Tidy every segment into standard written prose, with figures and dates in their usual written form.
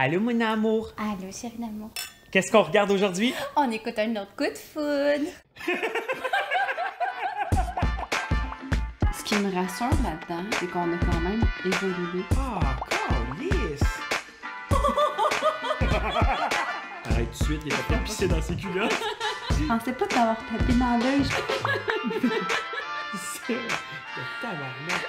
Allô, mon amour. Allô, chérie d'amour. Qu'est-ce qu'on regarde aujourd'hui? On écoute un autre coup de foudre. Ce qui me rassure là-dedans, c'est qu'on a quand même évolué. Ah, câlisse! Arrête tout de suite, il a pas pissé dans ses culottes. Je pensais pas t'avoir tapé dans l'œil. C'est... Le tabarnak.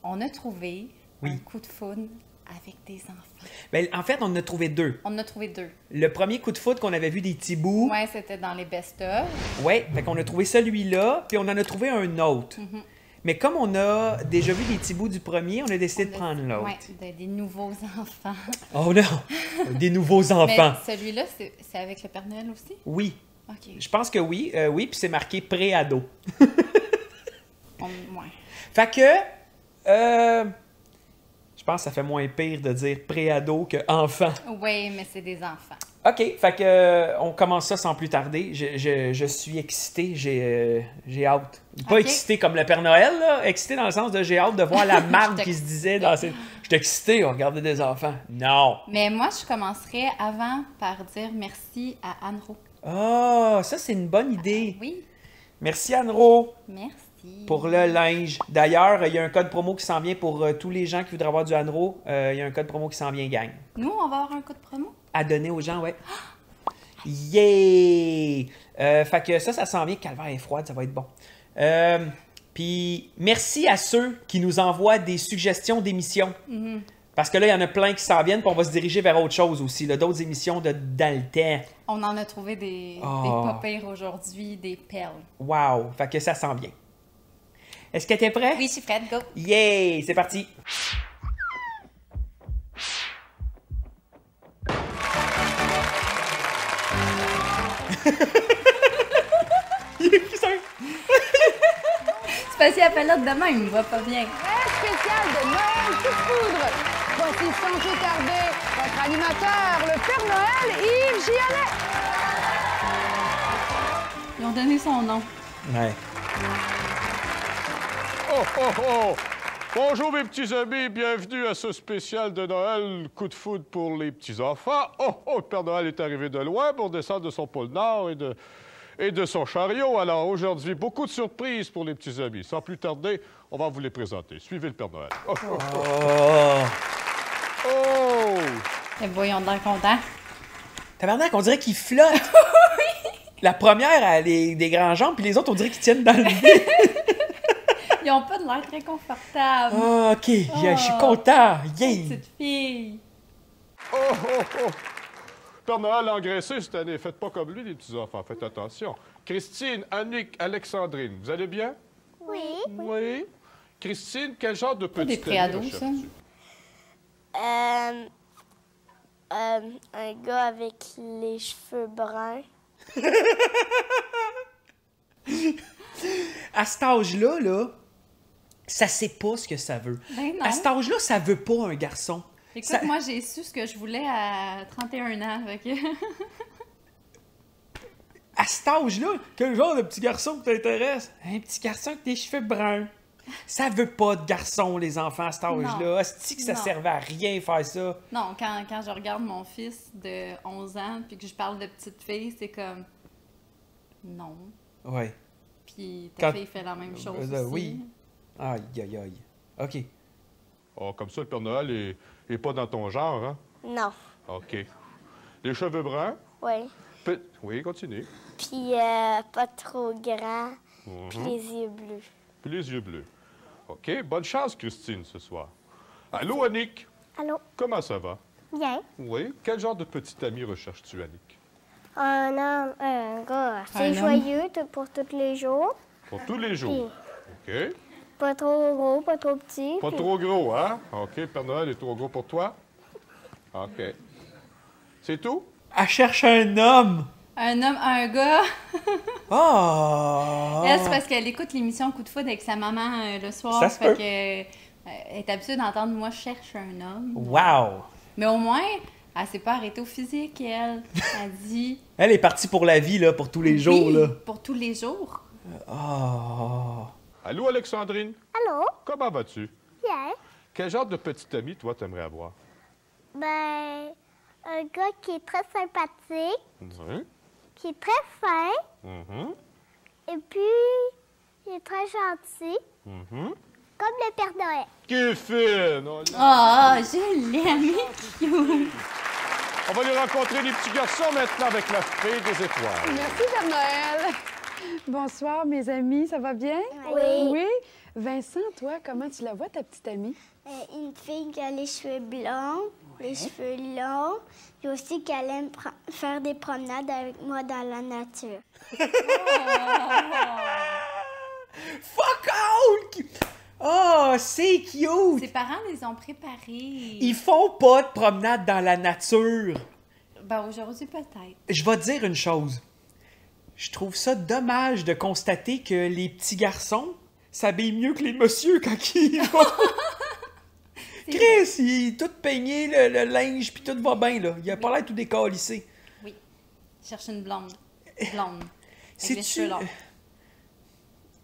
On a trouvé Oui. un coup de foudre avec des enfants. Ben, en fait, on en a trouvé deux. On en a trouvé deux. Le premier coup de foudre qu'on avait vu des petits bouts. Ouais, c'était dans les best-of. Ouais, fait qu'on a trouvé celui-là, puis on en a trouvé un autre. Mais comme on a déjà vu des petits bouts du premier, on a décidé de prendre l'autre. Ouais, des nouveaux enfants. Oh non! Des nouveaux enfants. Mais celui-là, c'est avec le Père Noël aussi? Oui. OK. Je pense que oui. Oui, puis c'est marqué pré-ado. Ouais. Fait que... je pense que ça fait moins pire de dire pré-ado que enfant. Oui, mais c'est des enfants. OK, fait que on commence ça sans plus tarder. Je suis excité, j'ai hâte. Pas OK. excité comme le Père Noël, là. Excité dans le sens de j'ai hâte de voir la marque qui se disait dans ces... Je suis excité, on regardait des enfants. Non! Mais moi, je commencerai avant par dire merci à Anne-Ro. Ah, ça c'est une bonne idée. Oui, Merci Anne-Ro merci. pour le linge. D'ailleurs, il y a un code promo qui s'en vient pour tous les gens qui voudraient avoir du Anne-Ro. Il y a un code promo qui s'en vient, gang. Nous, on va avoir un code promo? À donner aux gens, ouais. Yeah! Fait que ça s'en vient. Calvaire est froide, ça va être bon. Puis merci à ceux qui nous envoient des suggestions d'émissions. Parce que là, il y en a plein qui s'en viennent, puis on va se diriger vers autre chose aussi, là, d'autres émissions de dans le temps. On en a trouvé des pas pires aujourd'hui, des perles. Wow! Fait que ça s'en vient. Est-ce que t'es prêt? Oui, je suis prête, go! Yeah! C'est parti! C'est parce qu'il appelle l'autre demain, il me voit pas bien. Très spécial de Noël coup de foudre. Voici sans plus tarder votre animateur, le Père Noël, Yves Gionnet. Ils ont donné son nom. Ouais. Oh, oh, oh! Bonjour mes petits amis, bienvenue à ce spécial de Noël, coup de foudre pour les petits-enfants. Oh, oh, le Père Noël est arrivé de loin pour descendre de son pôle Nord et de son chariot. Alors aujourd'hui, beaucoup de surprises pour les petits amis. Sans plus tarder, on va vous les présenter. Suivez le Père Noël. Oh, oh, oh. Oh! Oh! Et voyons de l'air content. Tabarnak, on dirait qu'il flotte! La première, elle a des grands jambes, puis les autres, on dirait qu'ils tiennent dans le vide. Ils ont pas de l'air très confortables. Ah, OK, je suis content! Yeah! Petite fille. Oh, oh, oh! Père Noël a engraissé cette année. Faites pas comme lui, les petits-enfants. Faites attention. Christine, Annick, Alexandrine, vous allez bien? Oui. Oui. Christine, quel genre de Pas des petit ami préados, ça. recherches-tu? Un gars avec les cheveux bruns. À cet âge-là, là, ça sait pas ce que ça veut. Ben non. À cet âge-là, ça veut pas un garçon. Écoute, Ça- moi, j'ai su ce que je voulais à 31 ans. Fait que... À cet âge-là, quel genre de petit garçon qui t'intéresse? Un petit garçon avec des cheveux bruns. Ça veut pas de garçon, les enfants, à cet âge-là. Non. Asti que ça Non. servait à rien faire ça. Non, quand je regarde mon fils de 11 ans puis que je parle de petite fille, c'est comme... Non. Ouais. Puis ta Quand- fille fait la même chose aussi. Oui. Aïe, aïe, aïe. OK. Oh, comme ça, le Père Noël est pas dans ton genre, hein? Non. OK. Les cheveux bruns? Oui. Oui, continue. Puis pas trop grand. Puis les yeux bleus. Puis les yeux bleus. OK. Bonne chance, Christine, ce soir. Allô, Annick? Allô? Comment ça va? Bien. Oui. Quel genre de petit ami recherches-tu, Annick? Un homme, un gars Un assez homme. joyeux pour tous les jours. Pour tous les jours. OK. Pas trop gros, pas trop petit. Pas puis- trop gros, hein? OK. Le Père Noël est trop gros pour toi? OK. C'est tout? Elle cherche un homme. Un homme, un gars. Oh! Elle, c'est parce qu'elle écoute l'émission Coup de foudre avec sa maman le soir. Ça se fait peut. que, elle est habituée d'entendre « Moi, je cherche un homme Wow! ». Mais au moins, elle s'est pas arrêtée au physique, elle. Elle dit... Elle est partie pour la vie, là, pour tous les jours, oui, là. pour tous les jours. Oh! Allô, Alexandrine? Allô? Comment vas-tu? bien. Quel genre de petit ami, toi, t'aimerais avoir? Ben, un gars qui est très sympathique, Oui. qui est très fin, Mhm. et puis il est très gentil, Mhm. comme le Père Noël. Qui est fine! Oh là. Oh, je l'aime, cute. On va aller rencontrer les petits garçons maintenant avec la fée des étoiles. Merci, Père Noël. Bonsoir, mes amis. Ça va bien? Oui. Oui? Vincent, toi, comment tu la vois, ta petite amie? Une fille qui a les cheveux blonds, les cheveux longs, et aussi qu'elle aime faire des promenades avec moi dans la nature. Fuck out! Oh, c'est cute! Ses parents les ont préparés. Ils font pas de promenade dans la nature. Ben, aujourd'hui, peut-être. Je vais te dire une chose. Je trouve ça dommage de constater que les petits garçons s'habillent mieux que les messieurs quand ils vont. Chris, il est tout peigné, le linge, puis tout va bien, là. Il a pas l'air tout décalissé. Oui. Je cherche une blonde. Blonde. Avec C'est-tu- les cheveux longs.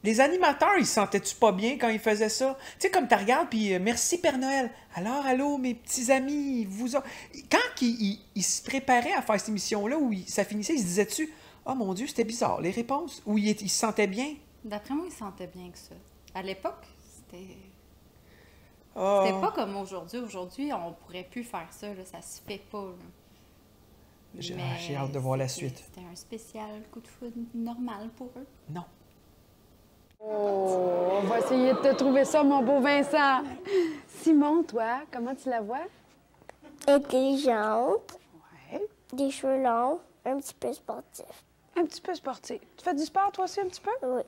Les animateurs, ils se sentaient-tu pas bien quand ils faisaient ça? Tu sais, comme tu regardes, puis merci Père Noël. Alors, allô, mes petits amis, Quand ils se préparaient à faire cette émission-là, où ça finissait, ils se disaient-tu, oh mon Dieu, c'était bizarre, les réponses? Ou ils se sentaient bien? D'après moi, ils se sentaient bien que ça. À l'époque, c'était... Ah. C'était pas comme aujourd'hui. Aujourd'hui, on pourrait plus faire ça, là. Ça se fait pas, là. J'ai Mais hâte de voir la c'était- suite. C'était un spécial coup de foudre normal pour eux. Non. Oh, on va essayer de te trouver ça, mon beau Vincent. Simon, toi, comment tu la vois? Intelligente, Ouais. des cheveux longs, un petit peu sportif. Un petit peu sportif. Tu fais du sport, toi aussi, un petit peu? Oui.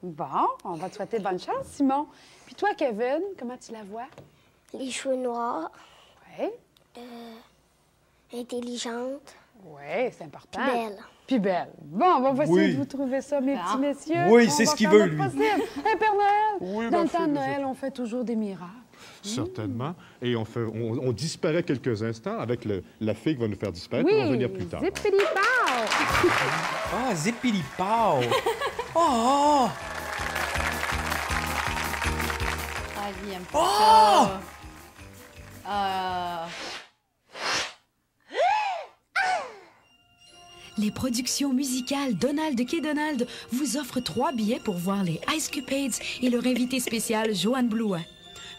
Bon, on va te souhaiter bonne chance, Simon. Puis toi, Kevin, comment tu la vois? Les cheveux noirs, Oui. intelligente, Oui, c'est important. puis belle. Puis belle. Bon, on va essayer Oui. de vous trouver ça, mes Ah. petits messieurs. Oui, On c'est va ce qu'il faire veut, notre lui. possible. Hey, Père Noël, Oui, dans ma le temps de fille, Noël, on fait toujours des miracles. Certainement. Et on disparaît quelques instants avec la fille qui va nous faire disparaître. Oui, On va revenir plus tard. zippity-pow! Ah, zippili-pow! Oh! Ah, lui, il aime pas Oh! ça. Les productions musicales Donald K. Donald vous offrent 3 billets pour voir les Ice Cupades et leur invité spécial Joanne Blouin.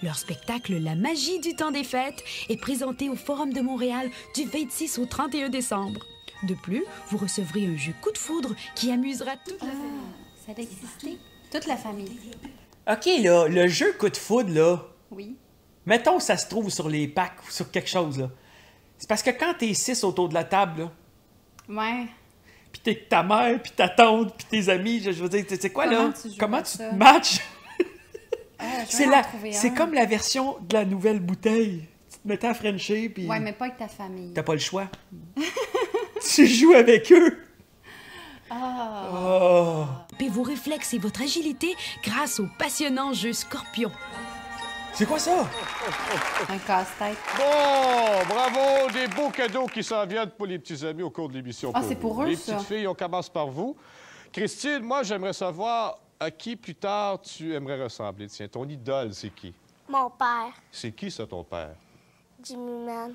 Leur spectacle La magie du temps des fêtes est présenté au Forum de Montréal du 26 au 31 décembre. De plus, vous recevrez un jeu coup de foudre qui amusera toute la famille. Ça a existé. Toute la famille. OK, là, le jeu coup de foudre, là, Oui. mettons que ça se trouve sur les packs ou sur quelque chose, là. C'est parce que quand t'es 6 autour de la table, là, Ouais. pis t'es avec ta mère, pis ta tante, pis tes amis, je veux dire, c'est quoi, Comment là? tu joues Comment à tu ça? te matches? Ah, je C'est vais en trouver c'est un. comme la version de la nouvelle bouteille. Tu te mettais à Frencher, puis Ouais, mais pas avec ta famille. t'as pas le choix. Tu joues avec eux. Ah. Oh. Et vos réflexes et votre agilité grâce au passionnant jeu Scorpion. C'est quoi ça? Un casse-tête. Bon, bravo! Des beaux cadeaux qui s'en viennent pour les petits amis au cours de l'émission. Ah, c'est pour eux, Les ça. petites filles, on commence par vous. Christine, moi, j'aimerais savoir à qui plus tard tu aimerais ressembler. Tiens, ton idole, c'est qui? Mon père, C'est qui, ça, ton père? Jimmy Man.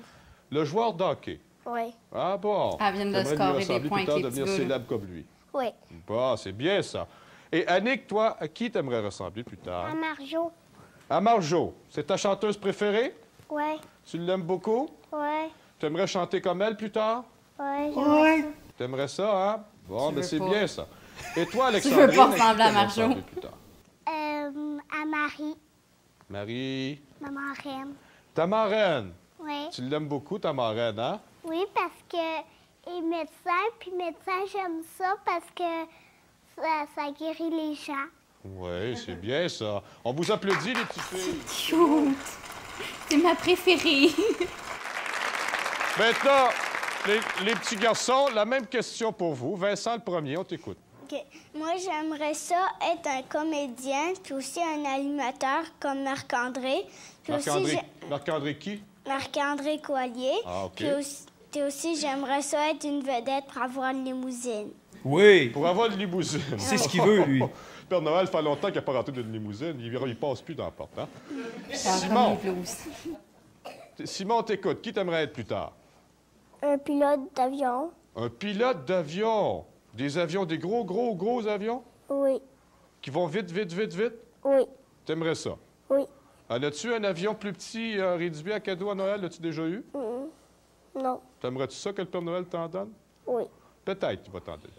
Le joueur d'hockey. Oui. Ah bon? Elle vient de T'aimerais lui scorer des ressembler points plus tard, avec les devenir petits gars, là. célèbre comme lui. Oui. Bon, c'est bien, ça. Et Annick, toi, à qui t'aimerais ressembler plus tard? À Marjo. À Marjo. C'est ta chanteuse préférée? Oui. Tu l'aimes beaucoup? Oui. T'aimerais chanter comme elle plus tard? Oui. Ouais. T'aimerais ça, hein? Bon, Tu mais veux c'est pas. bien, ça. Et toi, veux Alexandrine, pas à qui ressembler à t'aimerais Marjo? ressembler plus tard? À Marie, Marie, ma marraine. ta marraine. Oui. Tu l'aimes beaucoup, ta marraine, hein? Oui, parce que il est médecin, puis médecin, j'aime ça parce que ça guérit les gens. Oui, c'est bien, ça. On vous applaudit, les petites filles. Cute. C'est ma préférée. Maintenant, les petits garçons, la même question pour vous. Vincent, le premier, on t'écoute. OK. Moi, j'aimerais ça être un comédien, puis aussi un animateur comme Marc-André. Puis aussi, Marc-André qui? Marc-André Coallier. Ah, OK. Puis aussi, j'aimerais ça être une vedette pour avoir une limousine. Oui. Pour avoir une limousine. C'est ce qu'il veut, lui. Père Noël fait longtemps qu'il n'a pas rentré d'une limousine. Il passe plus dans la porte, hein? Simon. Simon, t'écoute. Qui t'aimerait être plus tard? Un pilote d'avion. Un pilote d'avion. Des avions, des gros avions? Oui. Qui vont vite. Oui. T'aimerais ça? Oui. En as-tu un avion plus petit, réduit à cadeau à Noël? L'as-tu déjà eu? Non. T'aimerais-tu ça que le Père Noël t'en donne? Oui. Peut-être qu'il va t'en donner.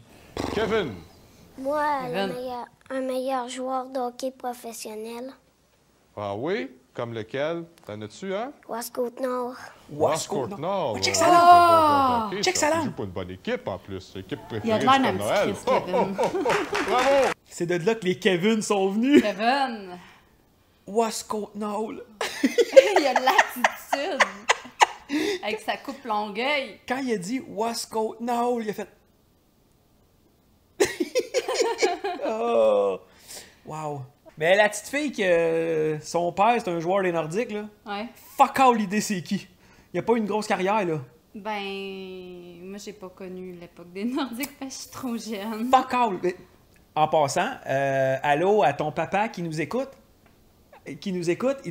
Kevin. Moi, Kevin. un meilleur joueur de hockey professionnel. Ah oui? Comme lequel? T'en as-tu, hein? Wascourt-Nord. Wascourt Nord. Oh, check Ouais, ça c'est là! un bon hockey, Check ça là! Il joue pour une bonne équipe, en plus. L'équipe préférée Il a de du l'air Père d'un Noël. petit Chris, Kevin. Bravo! C'est de là que les Kevin sont venus. Kevin, Wascourt-Nord. il a de l'attitude. Avec sa coupe longueuil. Quand il a dit Wascourt-Nord, il a fait... Oh! Wow! Mais la petite fille que son père, c'est un joueur des Nordiques, là. Ouais. Fuck all l'idée, c'est qui? Il a pas eu une grosse carrière, là. Ben, moi, j'ai pas connu l'époque des Nordiques parce que je suis trop jeune. Fuck all! Mais, en passant, allô à ton papa qui nous écoute. Il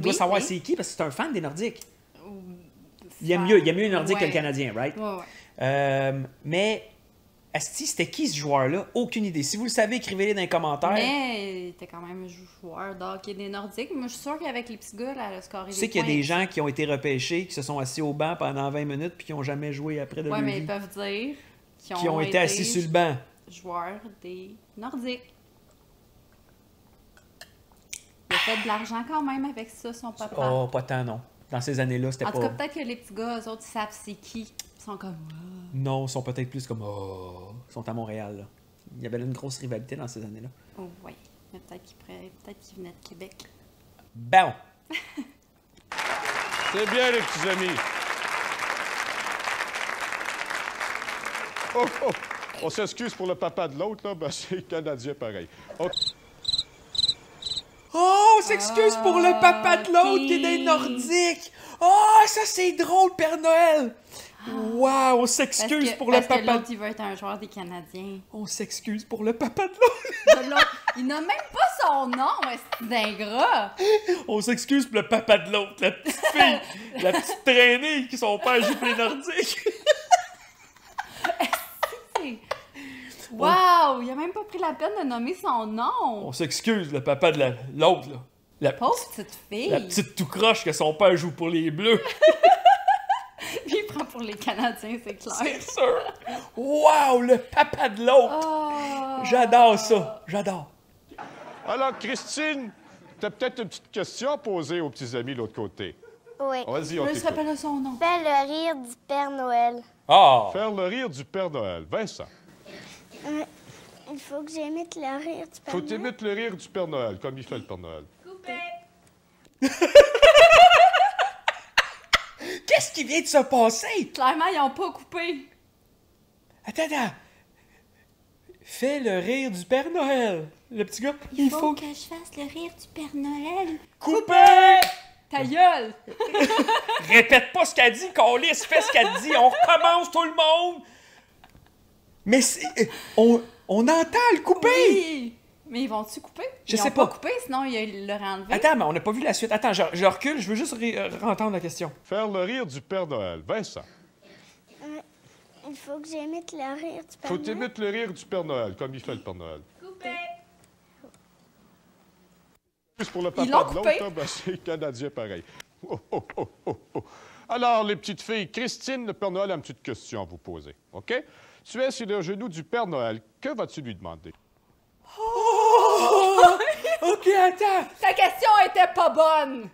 doit Oui, savoir oui. c'est qui parce que c'est un fan des Nordiques. Il Il aime mieux les Nordiques Ouais. que le Canadien, right? Ouais. Mais, asti, c'était qui ce joueur-là? Aucune idée. Si vous le savez, écrivez-les dans les commentaires. Mais il était quand même joueur de hockey des Nordiques. Moi, je suis sûre qu'avec les petits gars, là, elle a scoré Tu des sais qu'il y a points. des gens qui ont été repêchés, qui se sont assis au banc pendant 20 minutes puis qui n'ont jamais joué après de Ouais, leur mais vie. ils peuvent dire Qui ont été assis sur le banc. joueurs des Nordiques. Il a fait de l'argent quand même avec ça, son papa. Oh, pas tant, non. Dans ces années-là, c'était En tout pas... cas, peut-être que les petits gars, eux autres, ils savent c'est qui. Ils sont comme... Non, ils sont peut-être plus comme... Oh, ils sont à Montréal, là. Il y avait là une grosse rivalité dans ces années-là. Oh, ouais. Mais peut-être qu'ils venaient de Québec. Bon. C'est bien, les petits amis. Oh, oh. On s'excuse pour le papa de l'autre, là. Ben, c'est Canadien pareil. Oh. Oh, on s'excuse pour le papa de l'autre qui est des ok. Nordiques. Oh, ça c'est drôle, Père Noël. Wow, on s'excuse pour le parce que papa. l'autre, il veut être un joueur des Canadiens. On s'excuse pour le papa de l'autre. De l'autre, il n'a même pas son nom, c'est d'ingrat. On s'excuse pour le papa de l'autre, la petite fille, la petite traînée qui son père joue pour les Nordiques. Wow, il a même pas pris la peine de nommer son nom. On s'excuse, le papa de l'autre, là. La, Pauvre petite fille. la petite tout croche que son père joue pour les Bleus. Lui, il prend pour les Canadiens, c'est clair. C'est sûr. Wow, le papa de l'autre. Oh. J'adore ça. J'adore. Alors, Christine, t'as peut-être une petite question à poser aux petits amis de l'autre côté. Oui. Vas-y, on Je me t'écoute. rappelle son nom. Fais le rire du Père Noël. Ah. Faire le rire du Père Noël. Vincent, Il faut que j'imite le rire du Père faut Noël. t'imiter le rire du Père Noël, comme il fait le Père Noël. Qu'est-ce qui vient de se passer? Clairement, ils ont pas coupé. Attends. Fais le rire du Père Noël. Le petit gars, il faut que je fasse le rire du Père Noël. couper. Ta gueule! Répète pas ce qu'elle dit, Câlisse, fais ce qu'elle dit. On recommence tout le monde. Mais on entend le couper. Oui! Mais ils vont-tu couper? Je Ils sais ont pas pas. coupé, sinon il l'aurait enlevé. Attends, mais on n'a pas vu la suite. Attends, je recule, je veux juste entendre la question. Faire le rire du Père Noël. Vincent, Il faut que j'imite le rire du Père faut Noël. t'imiter le rire du Père Noël, comme il fait le Père Noël. Juste pour le Ils papa l'ont de coupé. l'autre, là, ben, c'est Canadien pareil. Oh, oh, oh, oh, oh. Alors, les petites filles, Christine, le Père Noël a une petite question à vous poser, OK? Tu es sur le genou du Père Noël. Que vas-tu lui demander? Oh! OK, attends. Ta question était pas bonne!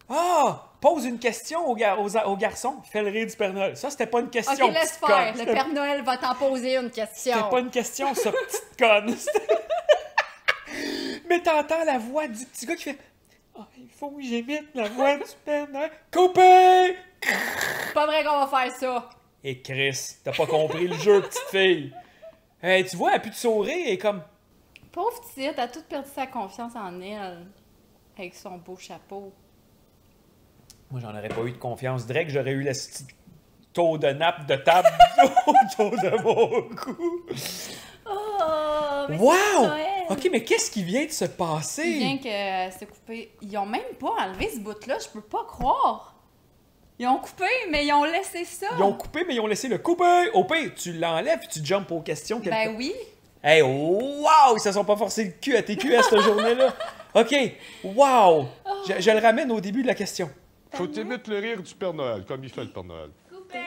Ah! Pose une question aux garçons. Fais le rire du Père Noël. Ça, c'était pas une question, Ok, laisse petite faire. conne. Le Père Noël va t'en poser une question. C'était pas une question, ça, petite conne. Mais t'entends la voix du petit gars qui fait... Oh, il faut que j'imite la voix du Père Noël. Coupé! C'est pas vrai qu'on va faire ça. Et Chris, t'as pas compris le jeu, petite fille. Hey, tu vois, elle a plus de sourire et comme... Pauvre petite, elle a toute perdu sa confiance en elle. Avec son beau chapeau. Moi, j'en aurais pas eu de confiance. Direct, j'aurais eu le petit taux de nappe de table autour de mon cou. Oh, mais Wow! c'est Noël. OK, mais qu'est-ce qui vient de se passer? Il vient que c'est coupé. Ils ont même pas enlevé ce bout-là, je peux pas croire. Ils ont coupé, mais ils ont laissé ça. Ils ont coupé, mais ils ont laissé le couper. Au pire, tu l'enlèves et tu jumpes aux questions. Ben oui. Hey, wow! Ils se sont pas forcés le cul à TQS cette journée-là. OK, wow! Je le ramène au début de la question. Faut imiter le rire du Père Noël, comme il fait le Père Noël. Coupé.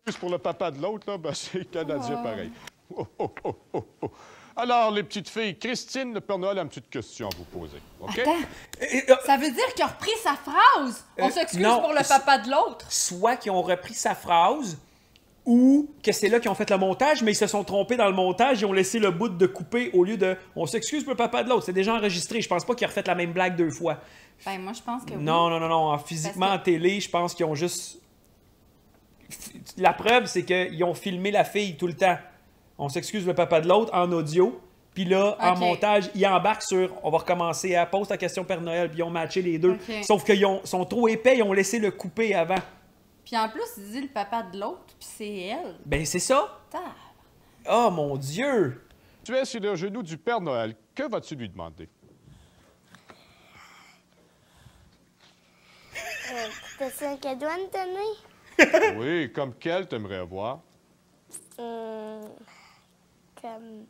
Juste pour le papa de l'autre, là, ben, c'est canadien pareil. Oh, oh, oh, oh, oh. Alors, les petites filles, Christine, le Père Noël a une petite question à vous poser. OK? Attends, ça veut dire qu'il a repris sa phrase. On s'excuse non, pour le papa de l'autre. Soit qu'ils ont repris sa phrase, ou que c'est là qu'ils ont fait le montage, mais ils se sont trompés dans le montage, ils ont laissé le bout de couper au lieu de « on s'excuse pour le papa de l'autre ». C'est déjà enregistré. Je pense pas qu'ils aient refait la même blague 2 fois. Ben moi, je pense que oui. Non. Physiquement, en télé, je pense qu'ils ont juste... La preuve, c'est qu'ils ont filmé la fille tout le temps. On s'excuse le papa de l'autre en audio. Puis là, en montage, ils embarquent sur on va recommencer à pose ta question Père Noël, puis ils ont matché les deux. Okay. Sauf qu'ils sont trop épais, ils ont laissé le couper avant. Puis en plus, il dit le papa de l'autre, puis c'est elle. Ben, c'est ça. Tab. Oh mon Dieu! Tu es sur le genou du Père Noël. Que vas-tu lui demander? T'as-tu un cadeau à me donner? Oui, comme quel t'aimerais avoir? Comme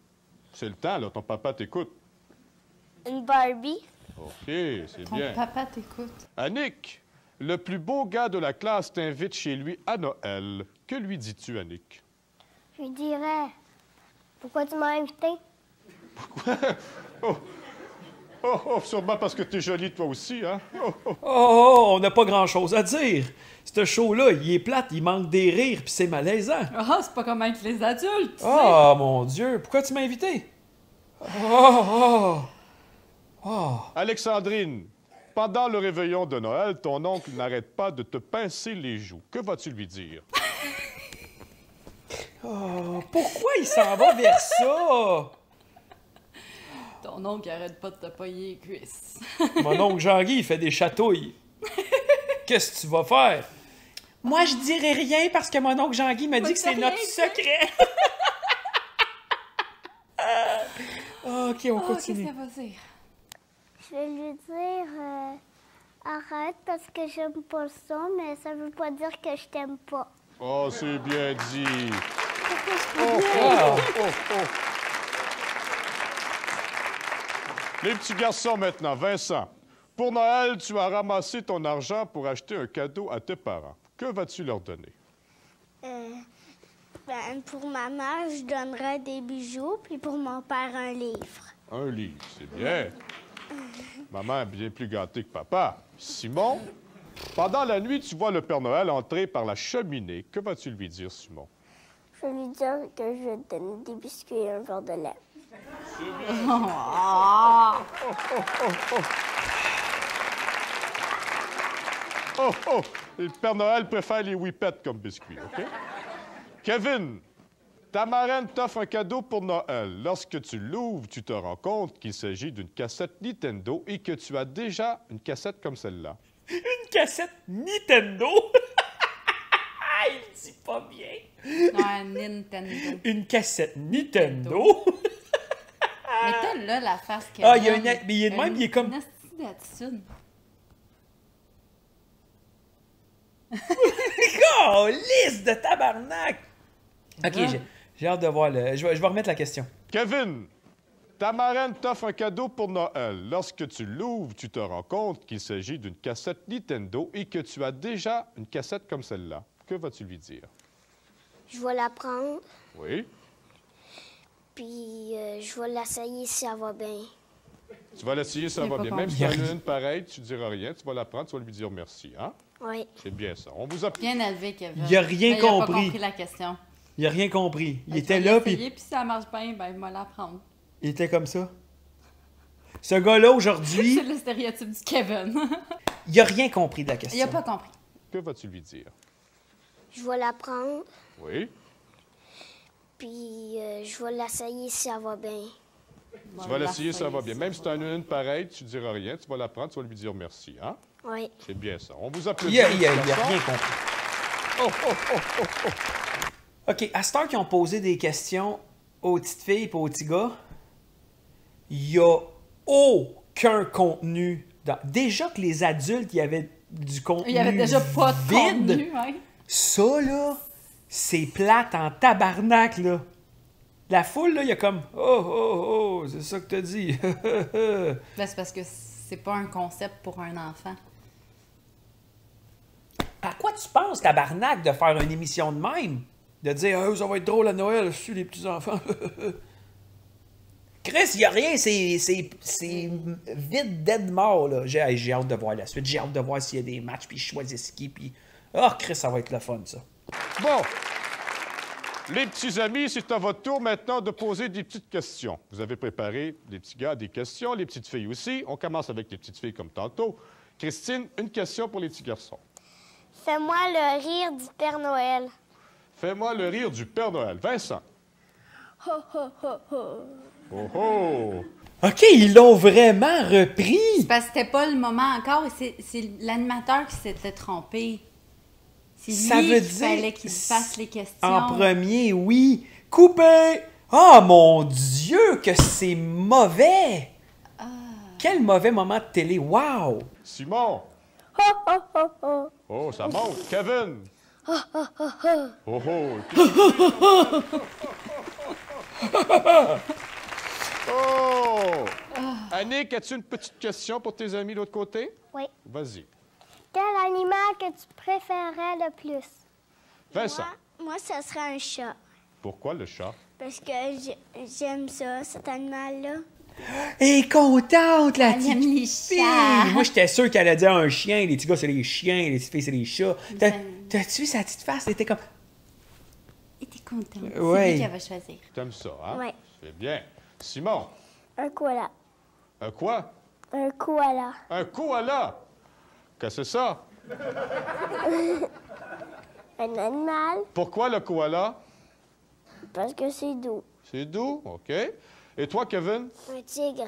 C'est le temps, là. Ton papa t'écoute. une Barbie. OK, c'est Ton bien. papa t'écoute. Annick, le plus beau gars de la classe t'invite chez lui à Noël. Que lui dis-tu, Annick? Je lui dirais, pourquoi tu m'as invité? Oh, sûrement parce que t'es jolie toi aussi, hein? Oh, on n'a pas grand-chose à dire. Ce show-là, il est plate, il manque des rires, puis c'est malaisant. Ah, c'est pas comme avec les adultes, tu sais. Oh mon Dieu, pourquoi tu m'as invité? Oh. Alexandrine, pendant le réveillon de Noël, ton oncle n'arrête pas de te pincer les joues. Que vas-tu lui dire? Oh, pourquoi il s'en va vers ça? Ton oncle arrête pas de te payer les cuisses. Mon oncle Jean-Guy, il fait des chatouilles. Qu'est-ce que tu vas faire? Moi, je dirai rien parce que mon oncle Jean-Guy m'a dit que c'est notre secret. OK, on continue. Qu'est-ce qu'elle va dire? Je vais lui dire, arrête parce que j'aime pas ça, mais ça veut pas dire que je t'aime pas. Oh, c'est bien dit. Les petits garçons maintenant. Vincent, pour Noël, tu as ramassé ton argent pour acheter un cadeau à tes parents. Que vas-tu leur donner? Pour ma mère, je donnerais des bijoux, puis pour mon père, un livre. Un livre, c'est bien. Maman est bien plus gâtée que papa. Simon, pendant la nuit, tu vois le Père Noël entrer par la cheminée. Que vas-tu lui dire, Simon? Je vais lui dire que je vais te donner des biscuits et un verre de lait. Oh! Le Père Noël préfère les whippets comme biscuits, OK? Kevin, ta marraine t'offre un cadeau pour Noël. Lorsque tu l'ouvres, tu te rends compte qu'il s'agit d'une cassette Nintendo et que tu as déjà une cassette comme celle-là. Une cassette Nintendo? Il dit pas bien. Non, un Nintendo. Une cassette Nintendo? Mais t'as là la face que. Ah, il y a mais il est de même, il est comme... Une hostie d'attitude. Oh, lisse de tabarnak! OK, j'ai hâte de voir le... Je vais remettre la question. Kevin, ta marraine t'offre un cadeau pour Noël. Lorsque tu l'ouvres, tu te rends compte qu'il s'agit d'une cassette Nintendo et que tu as déjà une cassette comme celle-là. Que vas-tu lui dire? Je vais la prendre, Oui? puis je vais l'essayer si ça va bien. Tu vas l'essayer, ça J'ai va pas bien. Même compris. si tu as une pareille, tu ne diras rien. Tu vas la prendre, tu vas lui dire merci, hein? Oui. C'est bien ça. On vous a... Bien élevé, Kevin. Il a rien Mais Il a pas compris. compris la question. Il a rien compris. Il Je était vais là, puis l'essayer, puis si ça marche bien, ben, il va l'apprendre. il était comme ça. Ce gars-là, aujourd'hui, C'est le stéréotype du Kevin. il a rien compris de la question. Il a pas compris. Que vas-tu lui dire? Je vais la prendre, Oui? puis je vais l'essayer si ça va bien. Tu vas l'essayer, ça va bien. Même si tu as une pareille, tu ne diras rien. Tu vas la prendre, tu vas lui dire merci, hein? Oui. C'est bien ça. On vous applaudit. Il a les petits rien garçons. compris. OK, à cette heure qu'ils ont posé des questions aux petites filles et aux petits gars, il n'y a aucun contenu. Déjà que les adultes, il y avait du contenu Il y avait déjà pas de vide. contenu, ouais. Ça, là, c'est plate en tabarnak, là. La foule, là, il y a comme « Oh, c'est ça que t'as dit. » Ben, c'est parce que c'est pas un concept pour un enfant. À quoi tu penses, tabarnak, de faire une émission de même? De dire « ça va être drôle à Noël, je suis les petits-enfants. » Chris, il n'y a rien, c'est vide, dead mort, là. J'ai hâte de voir la suite, j'ai hâte de voir s'il y a des matchs, puis je choisis qui, puis... Oh, Chris, ça va être le fun, ça. Bon. Les petits amis, c'est à votre tour maintenant de poser des petites questions. Vous avez préparé, les petits gars, des questions, les petites filles aussi. On commence avec les petites filles comme tantôt. Christine, une question pour les petits garçons. Fais-moi le rire du Père Noël. Fais-moi le rire du Père Noël. Vincent. Ho, ho, ho, ho. Oh oh! OK, ils l'ont vraiment repris! C'est parce que c'était pas le moment encore. C'est l'animateur qui s'était trompé. C'est lui Ça veut qu'il dire... fallait qu'il fasse les questions. En premier, oui. Coupé! Oh, mon Dieu, que c'est mauvais! Quel mauvais moment de télé. Wow! Simon. Ho, ho, ho, ho. Oh, ça monte. Kevin. Ho, ho, ho, ho. Oh oh! Oh! Annick, as-tu une petite question pour tes amis de l'autre côté? Oui. Vas-y. Quel animal que tu préférais le plus? Vincent. Moi, ça serait un chat. Pourquoi le chat? Parce que j'aime ça, cet animal-là. Elle est contente, la Elle petite aime les fille. chats. Moi, j'étais sûr qu'elle allait dire un chien. Les petits gars, c'est les chiens. Les petites filles, c'est les chats. aime. T'as-tu vu sa petite face? Elle était comme... Et t'es content. Ouais. C'est lui qui va choisir. T'aimes ça, hein? Oui. C'est bien. Simon. Un koala. Un quoi? Un koala. Un koala. Qu'est-ce que c'est ça? Un animal, Pourquoi le koala? parce que c'est doux. C'est doux, OK. Et toi, Kevin? Un tigre,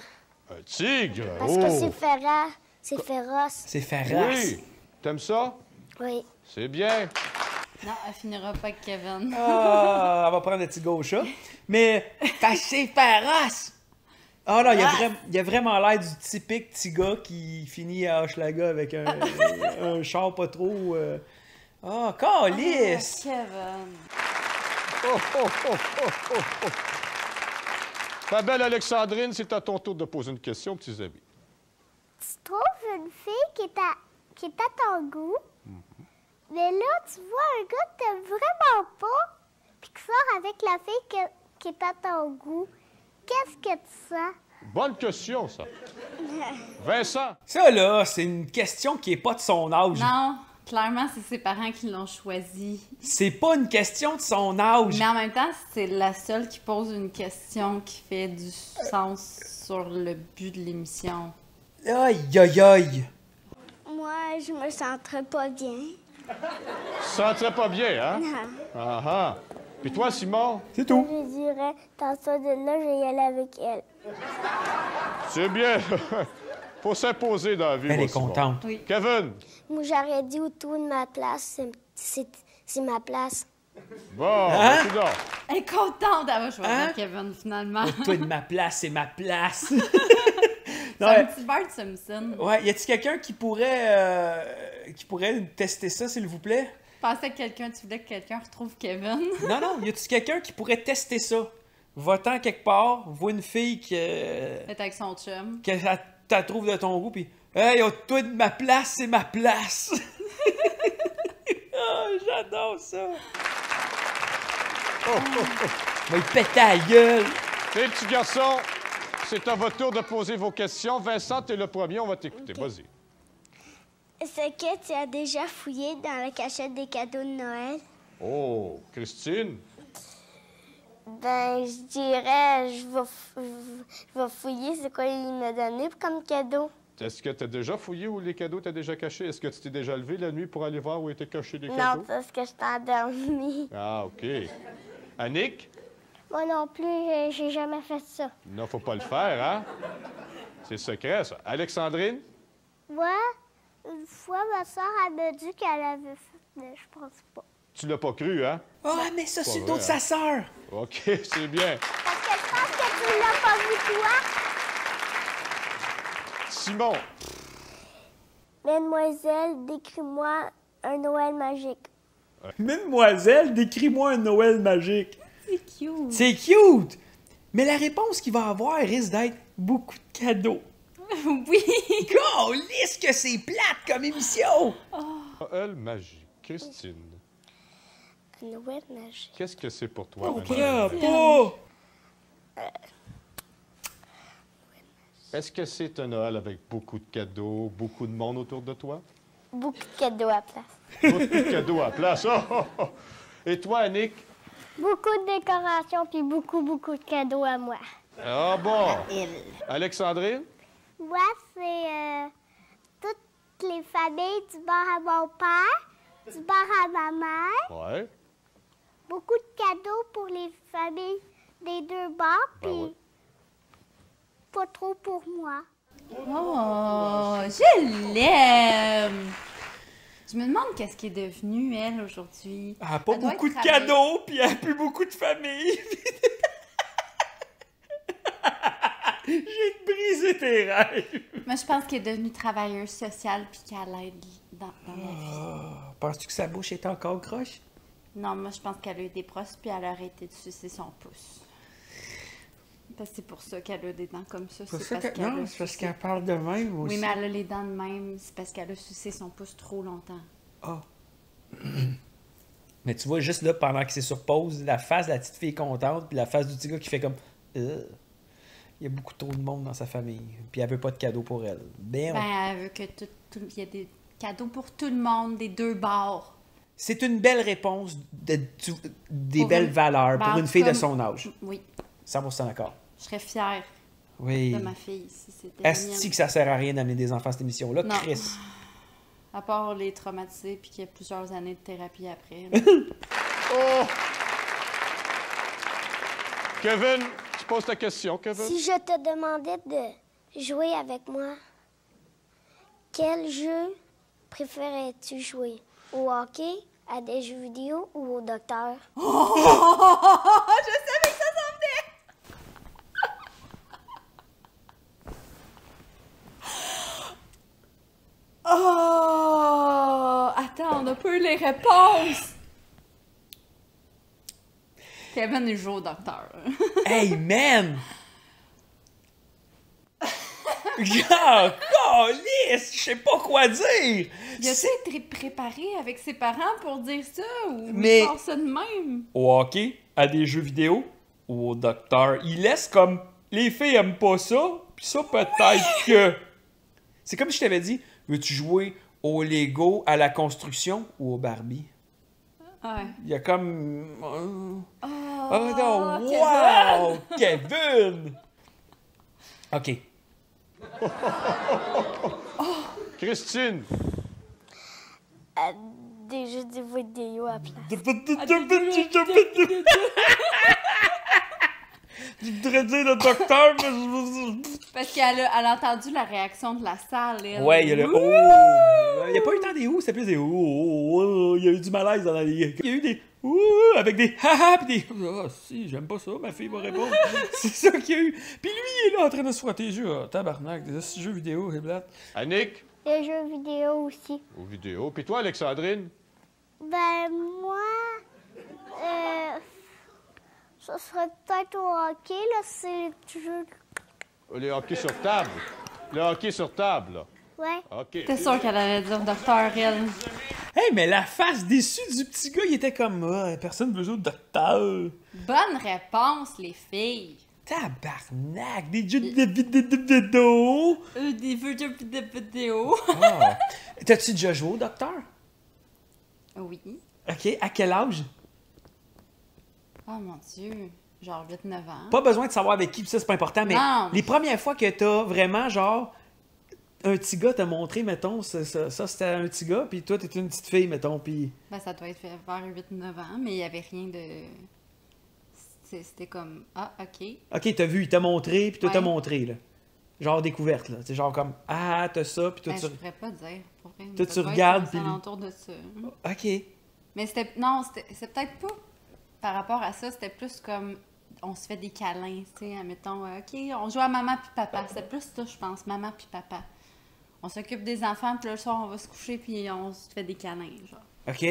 Un tigre. parce oh! que c'est féroce. C'est féroce. C'est féroce. Oui. T'aimes ça? Oui. C'est bien. Non, elle finira pas avec Kevin. Ah, elle va prendre le petit gauche. Mais c'est féroce! Ah non, il a vraiment l'air du typique petit gars qui finit à Hochelaga avec un char pas trop... Ah, calice! Kevin. Oh, oh, oh, oh, oh, oh. Ma belle Alexandrine, c'est à ton tour de poser une question, petits amis. Tu trouves une fille qui est à ton goût, mais là, tu vois un gars que t'aimes vraiment pas, puis qui sort avec la fille qui est à ton goût. Qu'est-ce que tu sens? Bonne question, ça. Vincent. Ça, là, c'est une question qui est pas de son âge. Non, clairement, c'est ses parents qui l'ont choisi. C'est pas une question de son âge. Mais en même temps, c'est la seule qui pose une question qui fait du sens sur le but de l'émission. Aïe, aïe, aïe. Moi, je me sentirais pas bien. Tu te sentirais pas bien, hein? Ah ah. Puis toi, Simon? C'est tout. Je dirais, dans ça de là, je vais y aller avec elle. C'est bien. Faut s'imposer dans la vie, Elle moi, est Simon. contente. Oui. Kevin? Moi, j'aurais dit autour de ma place. C'est ma place. Bon, Hein? écoute donc. Elle est contente d'avoir choisi Hein? Kevin, finalement. Toi de ma place, c'est ma place. C'est Non, un petit Bart Simpson. ouais, y a-t-il quelqu'un qui pourrait tester ça, s'il vous plaît? Je pensais que tu voulais que quelqu'un retrouve Kevin. Non, non, y a-t-il quelqu'un qui pourrait tester ça? Va-t'en quelque part, voit une fille Être avec son chum. que t'as trouve de ton goût, puis hey, toi de ma place, c'est ma place. Ah, j'adore ça. Va y péter à la gueule. Les petits garçons, c'est à votre tour de poser vos questions. Vincent, t'es le premier, on va t'écouter. OK. Vas-y. Est-ce que tu as déjà fouillé dans la cachette des cadeaux de Noël? Oh, Christine? Ben, je dirais, je vais fouiller c'est quoi il m'a donné comme cadeau. Est-ce que tu as déjà fouillé où les cadeaux t'as déjà cachés? Est-ce que tu t'es déjà levé la nuit pour aller voir où étaient cachés les Non, cadeaux? parce que je t'ai endormi. Ah, OK. Annick? Moi non plus, j'ai jamais fait ça. Non, faut pas le faire, hein? C'est secret, ça. Alexandrine? Moi, une fois, ma soeur, elle m'a dit qu'elle avait fait, mais je pense pas. Tu l'as pas cru, hein? Ah, mais ça, c'est le dos de vrai, sa sœur. OK, c'est bien. Parce que je pense que tu l'as pas vu, toi. Simon, Mademoiselle, décris-moi un Noël magique. Mademoiselle, décris-moi un Noël magique. C'est cute. C'est cute! Mais la réponse qu'il va avoir risque d'être beaucoup de cadeaux. Oui. Calisse que c'est plate comme émission! Noël magique. Christine, Un Noël magique. qu'est-ce que c'est pour toi? On Marie? comprend pas! Est-ce que c'est un Noël avec beaucoup de cadeaux, beaucoup de monde autour de toi? Beaucoup de cadeaux à place. Beaucoup de cadeaux à la place. Oh, oh, oh. Et toi, Annick? Beaucoup de décorations puis beaucoup de cadeaux à moi. Ah bon? Alexandrine? Moi, c'est toutes les familles du bord à mon père, du bord à ma mère. Ouais. Beaucoup de cadeaux pour les familles des deux bords, Ben puis ouais. pas trop pour moi. Oh, je l'aime. Je me demande qu'est-ce qui est devenu, elle, aujourd'hui. Elle a pas Elle doit beaucoup de être travaillée. cadeaux, puis elle a plus beaucoup de famille. J'ai brisé tes rêves. Moi, je pense qu'elle est devenue travailleuse sociale puis qu'elle aide dans la vie. Penses-tu que sa bouche est encore croche? Non, moi, je pense qu'elle a eu des prostes puis elle a arrêté de sucer son pouce. Parce que c'est pour ça qu'elle a des dents comme ça. C'est C'est ça parce que... qu'elle Non, a c'est parce sucé- qu'elle parle de même aussi. Oui, mais elle a les dents de même. C'est parce qu'elle a sucé son pouce trop longtemps. Ah. Mais tu vois, juste là, pendant que c'est sur pause, la face de la petite fille est contente, puis la face du petit gars qui fait comme... Il y a beaucoup trop de monde dans sa famille, puis elle veut pas de cadeau pour elle. Ben, Ben, elle veut que il y a des cadeaux pour tout le monde, des deux bords. c'est une belle réponse, des Pour belles une- valeurs Ben, pour en une tout fille de cas, son âge. Oui, 100% d'accord. je serais fière Oui. de ma fille si c'était la Est-ce mienne. que ça sert à rien d'amener des enfants à cette émission-là, Non. Chris? À part les traumatiser puis qu'il y a plusieurs années de thérapie après. là. Oh! Kevin, tu poses ta question, Kevin? Si je te demandais de jouer avec moi, quel jeu préférais-tu jouer? Au hockey, à des jeux vidéo ou au docteur? Je savais que ça s'en venait! Oh! Attends, on n'a pas eu les réponses! Kevin, il joue au docteur. Hey, man! Genre, calisse! Je sais pas quoi dire! Il a-tu été préparé avec ses parents pour dire ça? Ou Mais- il sort ça de même? Au hockey, à des jeux vidéo ou au docteur. Il laisse comme... Les filles aiment pas ça, puis ça, peut-être que... C'est comme si je t'avais dit, veux-tu jouer au Lego, à la construction ou au Barbie? Ouais. Il y a comme... Oh, Oh non, Kevin! wow! Kevin! OK. Christine, Des jeux de vidéo à place. Je voudrais dire le docteur, mais... Parce qu'elle a entendu la réaction de la salle. Elle. Ouais, il y a le Ouh! oh. Il n'y a pas eu tant des ouh, c'était plus des oh. Il y a eu du malaise dans la ligue. Il y a eu des ouh avec des ha puis des ah si, j'aime pas ça, ma fille va répondre. C'est ça qu'il y a eu. Puis lui, il est là en train de se frotter les yeux. Ah, tabarnak, des jeux vidéo, c'est plate. Annick, Les jeux vidéo aussi. aux vidéos. Puis toi, Alexandrine? Ben, moi, ça serait peut-être au hockey, là, c'est toujours... Le hockey sur table. Le hockey sur table, là. Ouais. OK. T'es sûr qu'elle allait dire docteur, elle. Hey, mais la face déçue du petit gars, il était comme ah, personne veut jouer au docteur. Bonne réponse, les filles. Tabarnak, des jeux de vidéo. Des vidéos. Ah. T'as-tu déjà joué au docteur? Oui. OK, à quel âge? Oh mon Dieu. Genre 8-9 ans. Pas besoin de savoir avec qui, pis ça c'est pas important, mais Non. les premières fois que t'as vraiment genre un petit gars t'a montré, mettons, ça c'était un petit gars, puis toi t'étais une petite fille, mettons, puis Ben, ça doit être vers 8-9 ans, mais il y avait rien de... C'était comme, ah, OK. OK, t'as vu, il t'a montré, puis toi t'as Ouais. montré, là. Genre découverte, là. C'est genre comme ah, t'as ça, puis toi Ben, tu. je pourrais pas dire. Pour vrai, Toi, ça tu doit regardes, être puis lui- alentour de ça. OK. Mais c'était... Non, c'est peut-être pas par rapport à ça. C'était plus comme... On se fait des câlins, tu sais, admettons, OK, on joue à maman puis papa. C'était plus ça, je pense, maman puis papa. On s'occupe des enfants, puis le soir, on va se coucher, puis on se fait des câlins, genre. OK.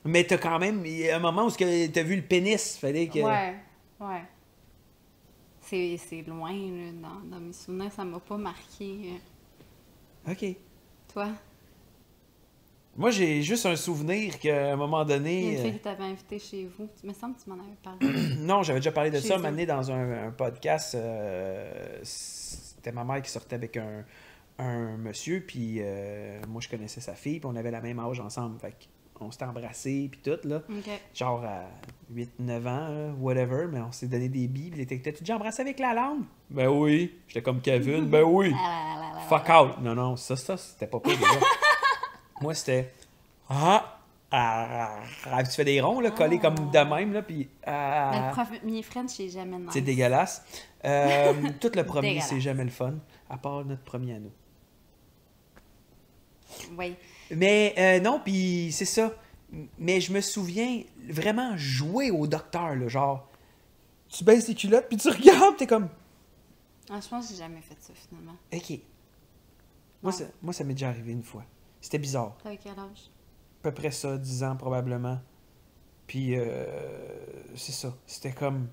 Mais t'as quand même... Il y a un moment où t'as vu le pénis. Fallait que... Ouais. C'est loin, là, dans mes souvenirs, ça m'a pas marqué. OK. Toi? Moi, j'ai juste un souvenir qu'à un moment Il y a donné... une fille qui t'avait invité chez vous. Il me semble que tu m'en avais parlé. Non, j'avais déjà parlé de Chez ça, eux. m'amener dans un podcast. C'était ma mère qui sortait avec un monsieur, puis moi, je connaissais sa fille, puis on avait la même âge ensemble. Fait qu'on s'était embrassés, puis tout, là. OK. Genre à 8-9 ans, là, whatever, mais on s'est donné des billes. Puis il était, t'as-tu déjà embrassé avec la langue? Ben oui. J'étais comme Kevin, ben oui. Fuck out. Non, ça, c'était pas pire, déjà. Moi, c'était... tu fais des ronds, là, collés comme de même, là, puis... Mais le premier French, c'est jamais nice. C'est dégueulasse. Tout le premier, Dégueulasse. c'est jamais le fun, à part notre premier à nous. Oui. Mais non, puis c'est ça. Mais je me souviens vraiment jouer au docteur, là, genre... Tu baisses tes culottes, puis tu regardes, t'es comme... Ah, je pense que j'ai jamais fait ça, finalement. OK. Non. Moi, ça m'est déjà arrivé une fois. C'était bizarre. T'avais quel âge? À peu près ça, 10 ans probablement. Puis, c'est ça. C'était comme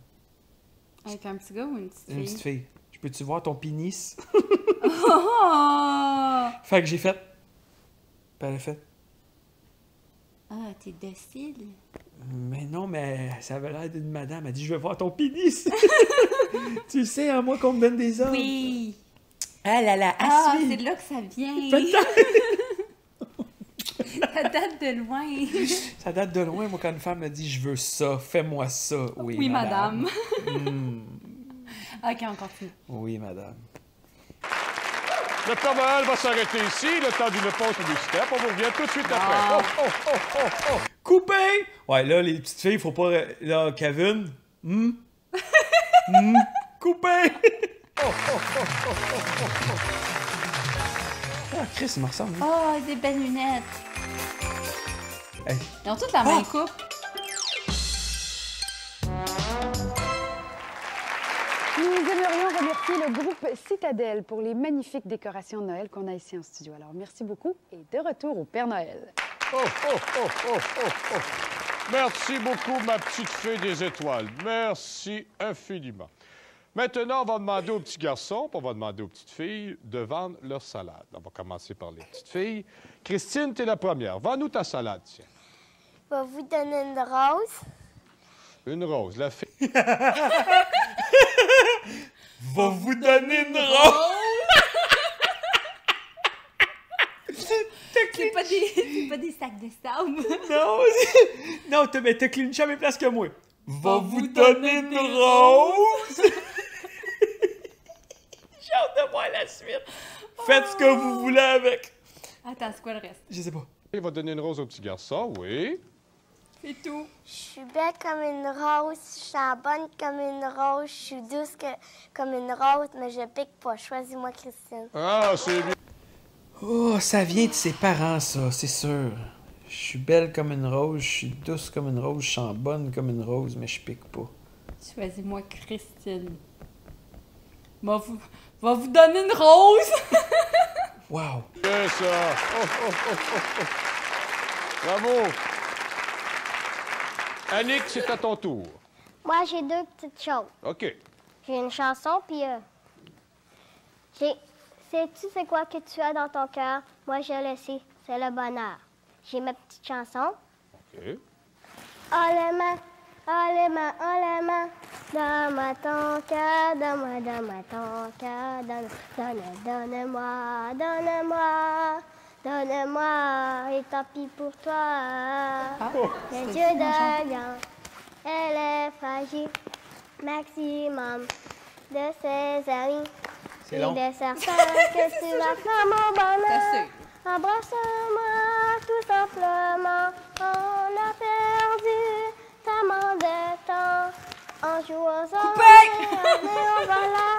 Avec un petit gars ou une petite fille? une petite fille. Je peux-tu voir ton pénis? Oh! Fait que j'ai fait. Puis elle a fait. Ah, t'es docile. Mais non, mais ça avait l'air d'une madame. Elle dit, je veux voir ton pénis. Tu le sais, hein, moi, qu'on me donne des hommes. Oui! Ah là là, Ah, assis. c'est de là que ça vient! Ça date de loin! Ça date de loin, moi, quand une femme me dit, je veux ça, fais-moi ça. Oui, Oui, madame. Ok, on continue. Oui, madame. Le Père Noël va s'arrêter ici, le temps d'une pause publicitaire. On vous revient tout de suite après. Oh. Coupé! Ouais, là, les petites filles, faut pas... Là, Kevin... Coupé! Ah, Chris, il me ressemble. Hein? Oh, des belles lunettes! Hey. Ils ont toutes la même coupe. Nous aimerions remercier le groupe Citadelle pour les magnifiques décorations de Noël qu'on a ici en studio. Alors, merci beaucoup et de retour au Père Noël. Merci beaucoup, ma petite fée des étoiles. Merci infiniment. Maintenant, on va demander aux petits garçons, puis on va demander aux petites filles de vendre leur salade. On va commencer par les petites filles. Christine, t'es la première. Vends-nous ta salade, tiens. Je vais vous donner une rose. Une rose. La fille... Va vous donner une rose! C'est pas des sacs de sable. Non, mais t'as clinché à mes places que moi. Va vous donner une rose! J'ai hâte de voir la suite. Faites ce que vous voulez avec. Attends, c'est quoi le reste? Je sais pas. Il va donner une rose au petit garçon, oui. C'est tout. Je suis belle comme une rose, je suis bonne comme une rose, je suis douce comme une rose, mais je pique pas. Choisis-moi, Christine. Ah, c'est bien. Oh, ça vient de ses parents, ça, c'est sûr. Je suis belle comme une rose, je suis douce comme une rose, je sens bonne comme une rose, mais je pique pas. Choisis-moi, Christine. Va vous donner une rose! Wow! Bien ça. Bravo. Annick, c'est à ton tour. Moi, j'ai deux petites choses. OK. J'ai une chanson, puis sais-tu c'est quoi que tu as dans ton cœur? Moi, je le sais, c'est le bonheur. J'ai ma petite chanson. OK. Oh les mains, donne-moi ton cœur, donne-moi ton cœur, donne-moi, et tant pis pour toi. Les yeux de lion, elle est fragile, maximum de ses amis. C'est long. Il est certain que tu vas faire mon bonheur. Embrasse-moi tout simplement, on a perdu tellement de temps en jouant ensemble, mais on va là.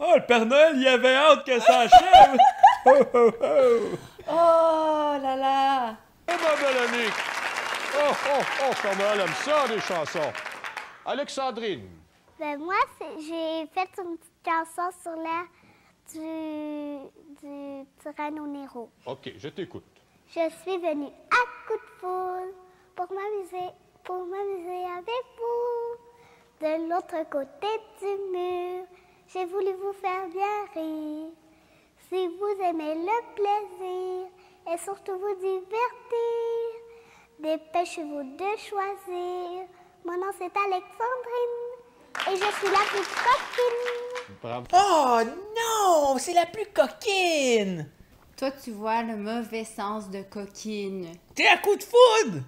Oh, le Père Noël, il avait hâte que ça achève! Oh, oh, oh. Oh là là! Oh, ma belle Annick! Oh, oh, oh, comment elle aime ça, les chansons! Alexandrine. Ben moi, j'ai fait une petite chanson sur l'air du Tyranno Nero. OK, je t'écoute. Je suis venue à coup de foudre pour m'amuser avec vous. De l'autre côté du mur, j'ai voulu vous faire bien rire. Si vous aimez le plaisir et surtout vous divertir, dépêchez-vous de choisir. Mon nom c'est Alexandrine et je suis la plus coquine. Bravo. Oh non! C'est la plus coquine! Toi, tu vois le mauvais sens de coquine. T'es à coup de foudre!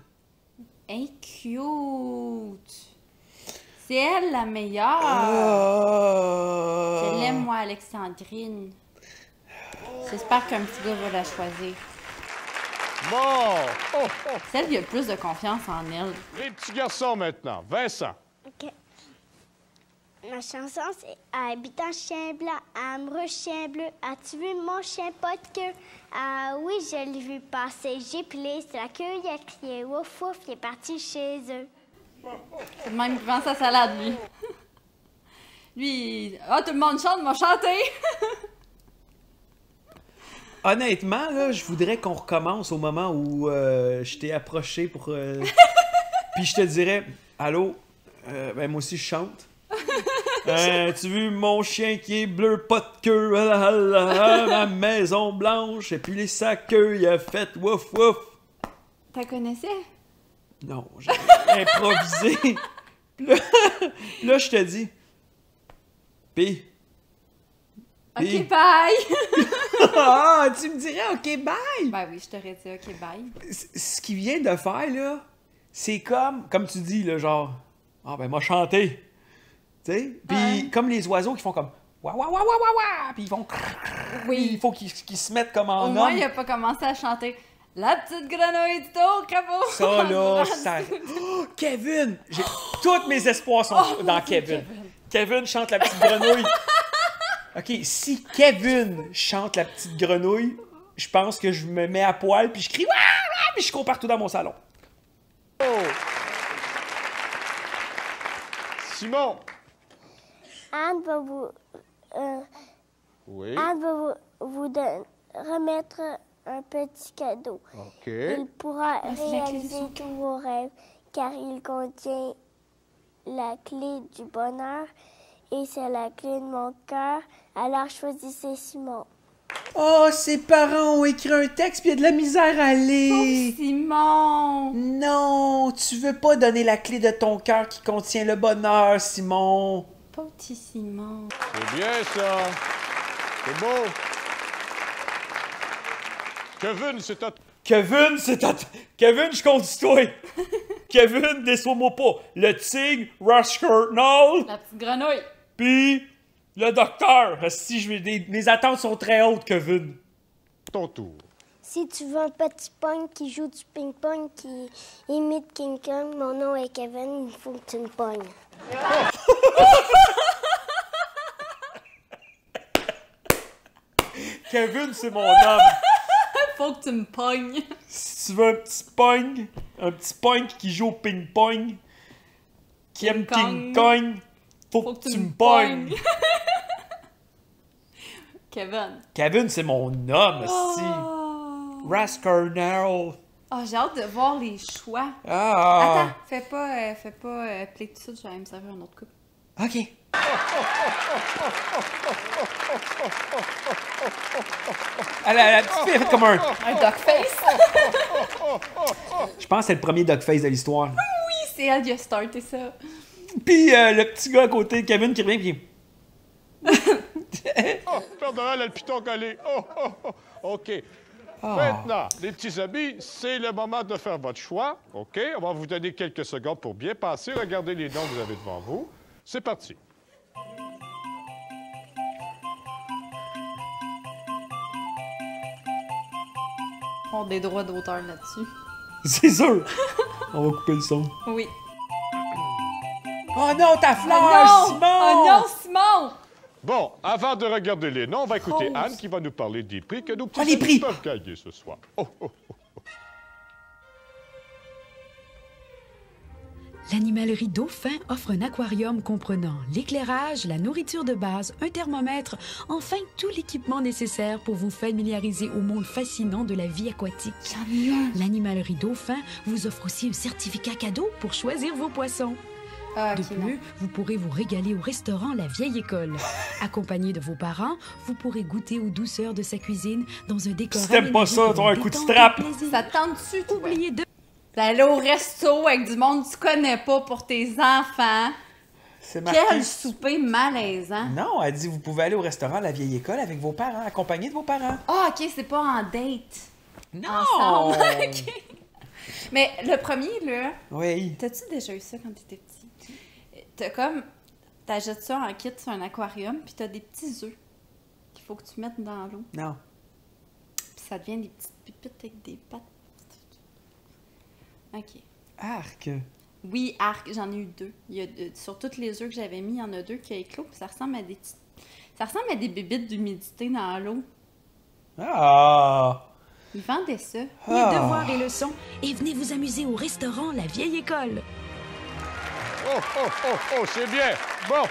Hey, cute! C'est elle la meilleure! Oh. Je l'aime, moi, Alexandrine. J'espère qu'un petit gars va la choisir. Bon! Oh, oh. Celle qui a le plus de confiance en elle. Les petits garçons maintenant. Vincent. OK. Ma chanson, c'est « Habitant chien blanc, amoureux chien bleu, as-tu vu mon chien pas de queue? Ah oui, je l'ai vu passer, j'ai pilé sur la queue, il a crié ouf ouf, il est parti chez eux. » C'est le même qui vend sa salade, lui. Lui, tout le monde chante, m'a chanté! Honnêtement, là, je voudrais qu'on recommence au moment où je t'ai approché pour... Puis je te dirais, allô, ben moi aussi je chante. Tu vu mon chien qui est bleu, pas de queue, ma maison blanche, et puis les sacs queue, il a fait wouf wouf. T'as connaissais? Non, j'ai improvisé. Puis là, je te dis. Puis. Ok, bye! Ah, tu me dirais ok, bye! Ben oui, je t'aurais dit ok, bye. Ce qu'il vient de faire, là, c'est comme tu dis, là, genre, ah ben, m'a chanté. Tu sais? Puis comme les oiseaux qui font comme, wa wa wa wa wa wa, puis ils font, Oui. il faut qu'ils se mettent comme en Au homme. moins, il a pas commencé à chanter La petite grenouille du tour, crapaud! Ça, là, ça... Oh, Kevin! Tous mes espoirs sont dans Kevin. Kevin chante la petite grenouille. OK, si Kevin chante la petite grenouille, je pense que je me mets à poil, puis je crie, Wah! Puis je cours partout dans mon salon. Oh! Simon. Anne va vous, Oui. Anne va vous remettre un petit cadeau. OK. Il pourra c'est la clé réaliser tous vos rêves car il contient la clé du bonheur et c'est la clé de mon cœur. Alors choisissez Simon. Oh, ses parents ont écrit un texte, puis il y a de la misère à lire. Simon! Non, tu veux pas donner la clé de ton cœur qui contient le bonheur, Simon. Pas petit Simon. C'est bien, ça. C'est beau. Kevin, c'est à... Kevin, Kevin, je compte sur toi. Kevin, déçois-moi pas. Le tigre, Rush Curtnall, La petite grenouille. puis le docteur. Si mes attentes sont très hautes, Kevin. ton tour. Si tu veux un petit pong qui joue du ping-pong qui imite King Kong, mon nom est Kevin, il faut que tu me pognes. Kevin, c'est mon homme. Faut que tu me pognes. Si tu veux un petit pong qui joue au ping-pong, qui aime King Kong, faut que tu me pognes. Kevin. Kevin, c'est mon homme, aussi. Rascarnarl. Oh, j'ai hâte de voir les choix. Ah. Attends, fais pas play tout de suite, je vais aller me servir un autre coup. OK. La petite fille a fait comme un duck face? Je pense que c'est le premier Dogface de l'histoire. Oui, c'est elle qui a starté ça. Puis le petit gars à côté de Kevin qui revient, puis... Oh, Père Noël a le piton collé. Oh, oh, oh. OK. Maintenant, les petits amis, c'est le moment de faire votre choix. OK? On va vous donner quelques secondes pour bien passer. Regardez les noms que vous avez devant vous. C'est parti. On a des droits d'auteur là-dessus. C'est sûr. On va couper le son. Oui. Oh non, ta fleur, Oh non! Simon! Oh non, Simon! Bon, avant de regarder les noms, on va écouter Anne qui va nous parler des prix que nos petits les amis prix! peuvent gagner ce soir. Oh, oh, oh. L'animalerie Dauphin offre un aquarium comprenant l'éclairage, la nourriture de base, un thermomètre, enfin tout l'équipement nécessaire pour vous familiariser au monde fascinant de la vie aquatique. L'animalerie Dauphin vous offre aussi un certificat cadeau pour choisir vos poissons. Ah, De ok, plus, vous pourrez vous régaler au restaurant La Vieille École. Accompagné de vos parents, vous pourrez goûter aux douceurs de sa cuisine dans un décor Si t'aimes pas aménagé ça, pour t'auras un la coup de détente et strap. le plaisir. Ça te tente-tu, toi? Oubliez de... D'aller au resto avec du monde que tu connais pas pour tes enfants. C'est marqué. Quel souper malaisant. Non, elle dit vous pouvez aller au restaurant La Vieille École avec vos parents, accompagnés de vos parents. Ah, ok, c'est pas en date. Non! Ensemble. Ok. Mais le premier, là, Oui. t'as-tu déjà eu ça quand t'étais petit? T'as comme... T'achètes ça en kit sur un aquarium, puis t'as des petits œufs qu'il faut que tu mettes dans l'eau. Non. Puis ça devient des petites pipites avec des pattes. OK. Arc. Oui, arc, j'en ai eu 2. Sur toutes les œufs que j'avais mis, il y en a 2 qui a éclos, puis ça ressemble à des petites... Ça ressemble à des bébites d'humidité dans l'eau. Ah! Ils vendaient ça. Les devoirs et leçons et venez vous amuser au restaurant La Vieille École. Oh, oh, oh, oh, c'est bien. Bon.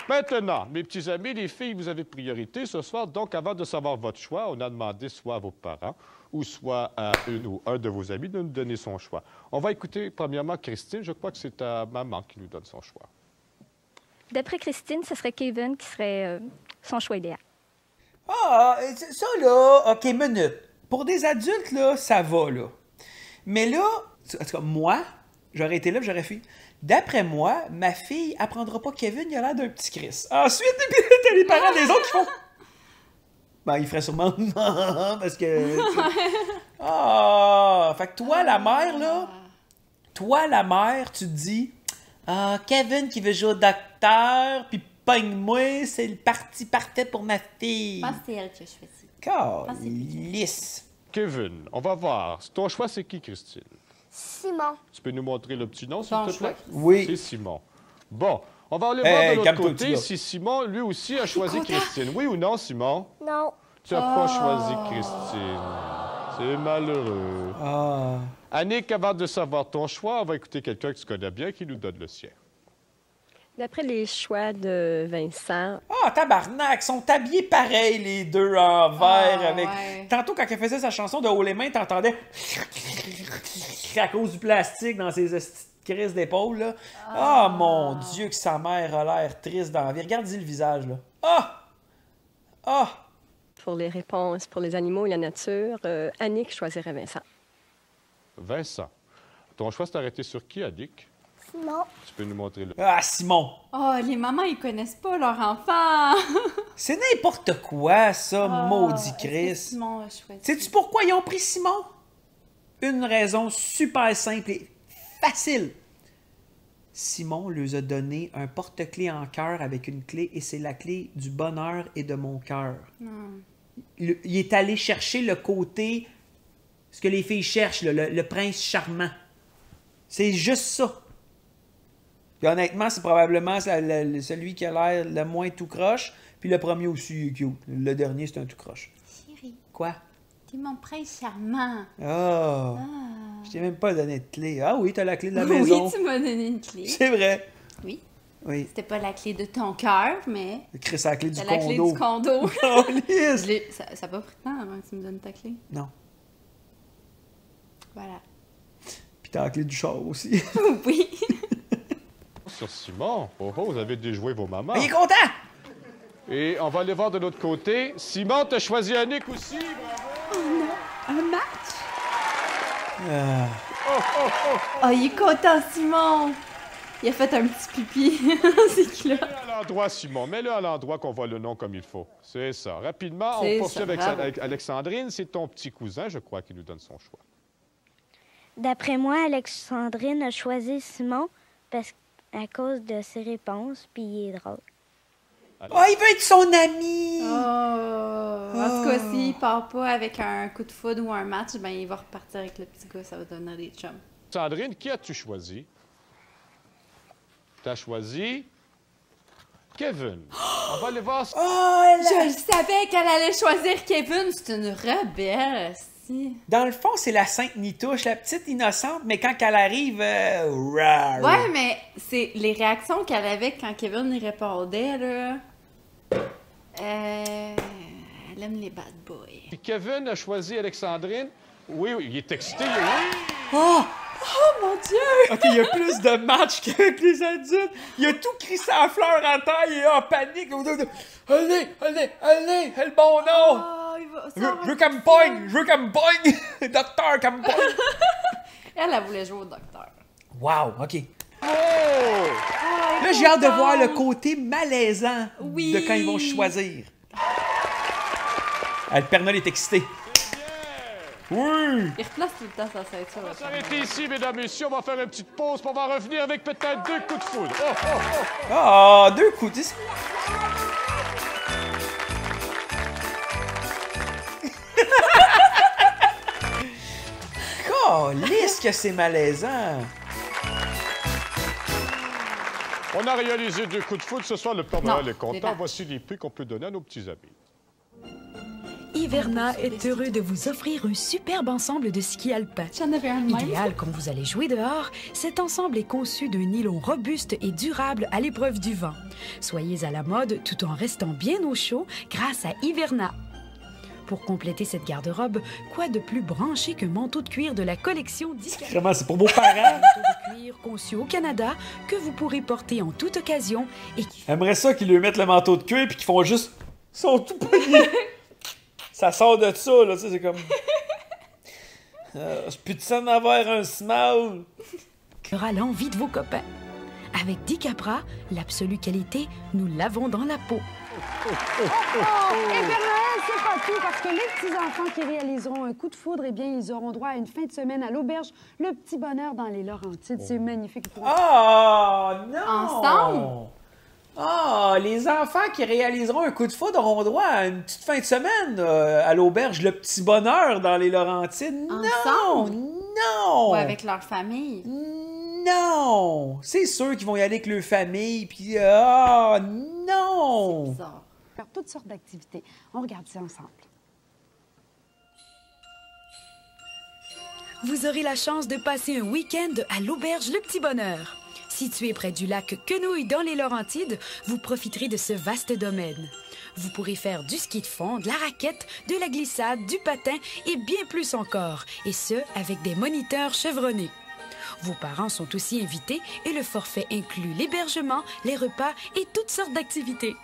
Maintenant, mes petits amis, les filles, vous avez priorité ce soir. Donc, avant de savoir votre choix, on a demandé soit à vos parents ou soit à une ou un de vos amis de nous donner son choix. On va écouter premièrement Christine. Je crois que c'est ta maman qui nous donne son choix. D'après Christine, ce serait Kevin qui serait son choix idéal. Ah, ça là, OK, minute. Pour des adultes, là, ça va, là. Mais là, en tout cas, moi, j'aurais été là, j'aurais fait... D'après moi, ma fille apprendra pas Kevin, il a l'air d'un petit Chris. Ensuite, t'as les parents des autres qui font... Ben, il ferait sûrement... parce que... Ah! Fait que toi, la mère, là... Toi, la mère, tu te dis... Ah, Kevin qui veut jouer au docteur, puis pogne-moi, c'est le parti parfait pour ma fille. Je pense que c'est elle qui a choisi. Lisse. Kevin, on va voir. Ton choix, c'est qui, Christine? Simon. Tu peux nous montrer le petit nom, s'il Ton te choix, plaît? Christine. Oui. C'est Simon. Bon, on va aller voir de l'autre calme-toi, côté petit gars. si Simon, lui aussi, a choisi Christine. Oui ou non, Simon? Non. Tu n'as pas choisi Christine. C'est malheureux. Ah. Annick, avant de savoir ton choix, on va écouter quelqu'un que tu connais bien qui nous donne le sien. D'après les choix de Vincent, Ah, tabarnak, ils sont habillés pareil, les deux, en vert, avec... ouais. Tantôt, quand elle faisait sa chanson de Haut les mains, t'entendais... à cause du plastique dans ses crises d'épaule, là. Ah, mon Dieu, que sa mère a l'air triste dans la vie. Regarde-y le visage, là. Ah! Ah! pour les réponses pour les animaux et la nature, Annick choisirait Vincent. Vincent. Ton choix s'est arrêté sur qui, Annick? Simon. Tu peux nous montrer le... Ah, Simon! Oh, les mamans, ils connaissent pas leur enfant. C'est n'importe quoi, ça, maudit Est-ce que Chris. Simon a choisi? Sais-tu pourquoi ils ont pris Simon? Une raison super simple et facile. Simon leur a donné un porte-clés en cœur avec une clé et c'est la clé du bonheur et de mon cœur. Il est allé chercher le côté, ce que les filles cherchent, le prince charmant. C'est juste ça. Puis honnêtement, c'est probablement celui qui a l'air le moins tout croche. Puis le premier aussi est cute. Le dernier, c'est un tout croche. Chérie, Quoi? t'es mon prince charmant. Ah! Je t'ai même pas donné de clé. Ah oui, t'as la clé de la maison. Oui, tu m'as donné une clé. C'est vrai. Oui. Oui. C'était pas la clé de ton cœur, mais Chris, c'est la clé du c'est la clé condo. du condo. Oh, lisse! Ça a pas pris de temps avant que tu me donnes ta clé. Non. Voilà. Puis t'as la clé du char aussi. Oui. Sur Simon. Oh, oh, vous avez déjoué vos mamans. Il est content! Et on va aller voir de l'autre côté. Simon, t'as choisi Annick aussi. Un match? Ah. Oh, il est content, Simon. Il a fait un petit pipi. C'est clair. Mets-le à l'endroit, Simon. Mets-le à l'endroit qu'on voit le nom comme il faut. C'est ça. Rapidement, C'est on poursuit ça, avec, bravo. avec Alexandrine. C'est ton petit cousin, je crois, qui nous donne son choix. D'après moi, Alexandrine a choisi Simon à cause de ses réponses, puis il est drôle. Oh, il veut être son ami! En tout cas, s'il part pas avec un coup de foudre ou un match, ben il va repartir avec le petit gars, ça va devenir des chums. Sandrine, qui as-tu choisi? T'as choisi Kevin. On va aller voir... Je le savais qu'elle allait choisir Kevin. C'est une rebelle, si. Dans le fond, c'est la Sainte Nitouche, la petite innocente, mais quand elle arrive... Ouais, mais c'est les réactions qu'elle avait quand Kevin y répondait, là. Elle aime les bad boys. Puis Kevin a choisi Alexandrine. Oui, il est excité, oui. Oh! Oh mon Dieu! OK, il y a plus de matchs qu'avec les adultes. Il a tout crissé à fleur à terre, il est en panique. Allez, le bon nom! Oh, il va... Je veux qu'elle me pogne! Je veux qu'elle me pogne! Docteur, qu'elle me pogne! Elle voulait jouer au docteur. Wow, OK. Oh! Là, j'ai hâte de voir le côté malaisant Oui. de quand ils vont choisir. Le Père Noël est excité. Oui! Il replace tout le temps sa ceinture. On va s'arrêter ici, mesdames, messieurs. On va faire une petite pause, puis on va revenir avec peut-être 2 coups de foudre. Ah, 2 coups. Calisse que c'est malaisant! On a réalisé 2 coups de foudre. Ce soir, le Père Noël est content. pas. Voici les prix qu'on peut donner à nos petits amis. Hiverna est heureux de vous offrir un superbe ensemble de ski alpin. J'en avais un de même. Idéal quand vous allez jouer dehors, cet ensemble est conçu d'un nylon robuste et durable à l'épreuve du vent. Soyez à la mode tout en restant bien au chaud grâce à Hiverna. Pour compléter cette garde-robe, quoi de plus branché qu'un manteau de cuir de la collection Dicapra? Vraiment, c'est pour vos parents. Un manteau de cuir conçu au Canada que vous pourrez porter en toute occasion et qui... J'aimerais ça qu'ils lui mettent le manteau de cuir puis qu'ils font juste... Ils sont tout pognés. Ça sort de ça, là, tu sais, c'est comme... Je peux-tu en avoir un small? aura l'envie de vos copains. Avec Dicapra, l'absolue qualité, nous l'avons dans la peau. Et Père Noël, c'est pas tout, parce que les petits-enfants qui réaliseront un coup de foudre, eh bien, ils auront droit à une fin de semaine à l'auberge Le Petit Bonheur dans les Laurentides. C'est magnifique. Oh, non! Ensemble? Ah, les enfants qui réaliseront un coup de foudre auront droit à une petite fin de semaine à l'auberge Le Petit Bonheur dans les Laurentides. Ensemble? Non! Ou avec leur famille? Non! C'est sûr qu'ils vont y aller avec leur famille, puis... Ah, non! Bizarre. Faire toutes sortes d'activités. On regarde ça ensemble. Vous aurez la chance de passer un week-end à l'auberge Le Petit Bonheur. Situé près du lac Quenouille dans les Laurentides, vous profiterez de ce vaste domaine. Vous pourrez faire du ski de fond, de la raquette, de la glissade, du patin et bien plus encore, et ce, avec des moniteurs chevronnés. Vos parents sont aussi invités et le forfait inclut l'hébergement, les repas et toutes sortes d'activités.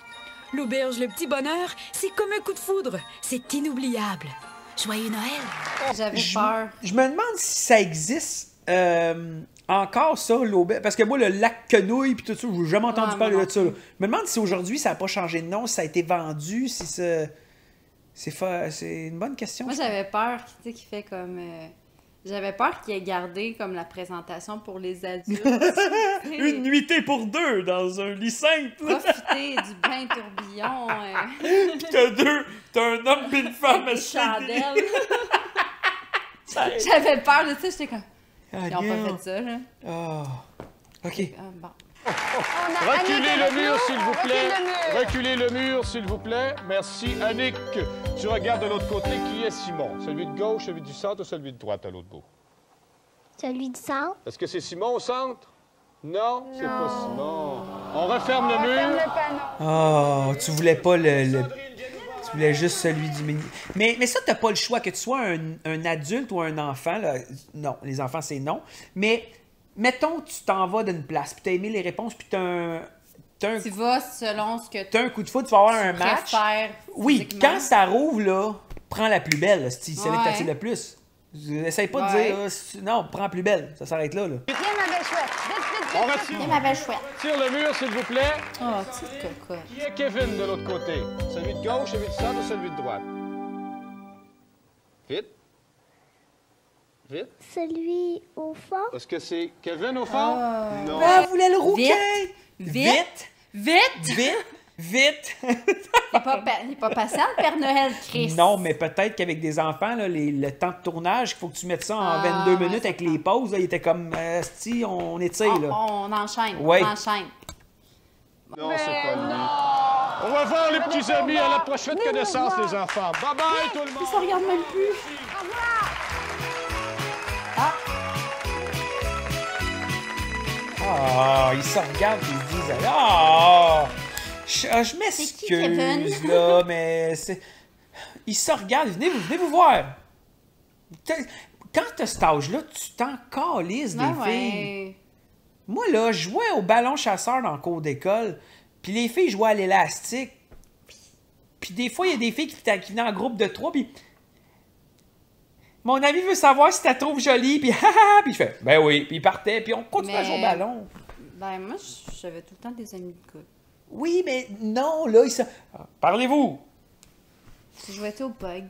L'auberge Le Petit Bonheur, c'est comme un coup de foudre, c'est inoubliable. Joyeux Noël! J'avais peur. Je me demande si ça existe encore, ça, l'auberge. Parce que moi, le lac Quenouille, puis tout ça, je n'ai jamais entendu parler de ça. Là. Je me demande si aujourd'hui, ça n'a pas changé de nom, si ça a été vendu, si ça... C'est une bonne question. Moi, j'avais peur, tu sais, qu'il fait comme... J'avais peur qu'il ait gardé comme la présentation pour les adultes. Une nuitée pour deux dans un lit simple. Profiter du bain tourbillon. Puis t'as un homme et une femme Avec des chandelles. J'avais peur de ça, j'étais comme... Ils n'ont pas fait ça, là. Oh. OK. Bon. Reculez le mur, s'il vous plaît. Reculez le mur, s'il vous plaît. Merci. Annick, tu regardes de l'autre côté. Qui est Simon? Celui de gauche, celui du centre ou celui de droite à l'autre bout? Celui du centre. Est-ce que c'est Simon au centre? Non, c'est pas Simon. On referme le mur. Oh, tu voulais pas tu voulais juste celui du mini. Mais ça, t'as pas le choix, que tu sois un adulte ou un enfant. Là. Non, les enfants, c'est non. Mais... Mettons, tu t'en vas d'une place, puis t'as aimé les réponses, puis Tu vas selon ce que t'as un coup de foot, tu vas avoir un match. Oui, physiquement. quand ça rouvre, là, prends la plus belle, c'est celle que t'attires le plus. Essaye pas de dire, non, prends la plus belle, ça s'arrête là. Viens, ma belle chouette. Vite, On vite, retire. Viens, ma belle chouette. Tire le mur, s'il vous plaît. Oh, petite cocotte. Qui est Kevin de l'autre côté? Celui de gauche, celui du centre ou celui de droite? Vite. Vite. Celui au fond. Est-ce que c'est Kevin au fond? Non. Ah, vous voulez le rouquin? Vite. Vite! Il n'est pas patient, le Père Noël, Chris. Non, mais peut-être qu'avec des enfants, là, le temps de tournage, il faut que tu mettes ça en 22 minutes avec les pauses. Là, il était comme, on étire. Là. On enchaîne, Ouais. on enchaîne. Non, c'est pas lui. Au revoir, les petits amis. À la prochaine connaissance, les enfants. Bye-bye, tout le monde. Ils se regardent même plus. Ah, ils se regardent et ils se disent ah, je Kevin? m'excuse là, mais c'est. Ils se regardent, venez vous voir. Quand t'as cet âge-là, tu t'en calisses des filles. Moi là, je jouais au ballon chasseur dans le cours d'école, puis les filles jouaient à l'élastique. Puis des fois, il y a des filles qui venaient en groupe de 3, puis mon ami veut savoir si tu la trouves jolie, puis puis je fais ben oui, puis il partait, puis on continue à jouer au ballon. Ben moi, j'avais tout le temps des amis de gars. Oui, mais non, là, ils sont... Parlez-vous! Tu jouais-tu au bug?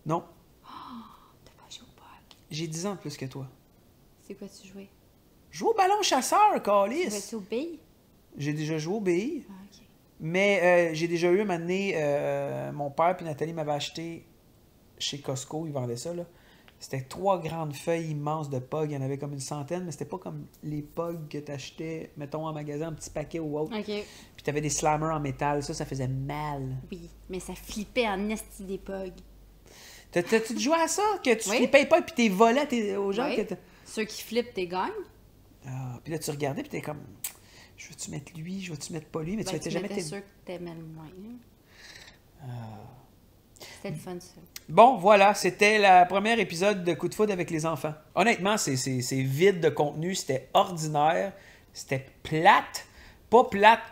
Non. T'as pas joué au bug? J'ai 10 ans de plus que toi. C'est quoi tu jouais? Je joue au ballon chasseur, Calis. Tu jouais-tu au billes? J'ai déjà joué au billes. Ah, ok. Mais j'ai déjà eu un moment donné, mon père et Nathalie m'avaient acheté chez Costco, ils vendaient ça, là. C'était 3 grandes feuilles immenses de POG. Il y en avait comme une centaine, mais c'était pas comme les POG que t'achetais, mettons, en magasin, un petit paquet ou autre. OK. Puis t'avais des slammers en métal. Ça faisait mal. Oui, mais ça flippait en esti des POG. T'as-tu joué à ça? Que tu Oui. les payes pas et puis t'es volé aux gens? Oui. Que Ceux qui flippent, t'es gagnes. Ah, puis là, tu regardais puis t'es comme... Je veux-tu mettre lui? Je veux-tu mettre pas lui? Mais Ben, tu étais jamais... mettais ceux que t'aimais le moins. C'était le fun, ça. Bon, voilà, c'était le premier épisode de Coup de foudre avec les enfants. Honnêtement, c'est vide de contenu, c'était ordinaire, c'était plate, pas plate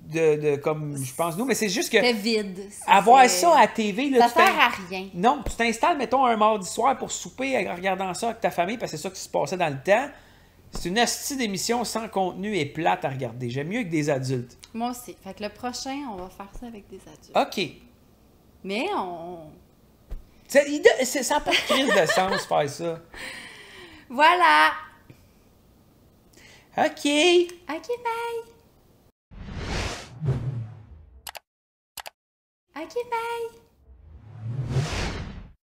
de comme je pense nous, mais c'est juste que C'était vide. avoir ça à la TV, là, Ça sert à rien. Non, tu t'installes, mettons, un mardi soir pour souper en regardant ça avec ta famille, parce que c'est ça qui se passait dans le temps. C'est une hostie d'émission sans contenu et plate à regarder. J'aime mieux que des adultes. Moi aussi. Fait que le prochain, on va faire ça avec des adultes. OK. Mais on... Ça n'a pas de crise de sens faire ça. Voilà! OK. OK, bye! OK, bye!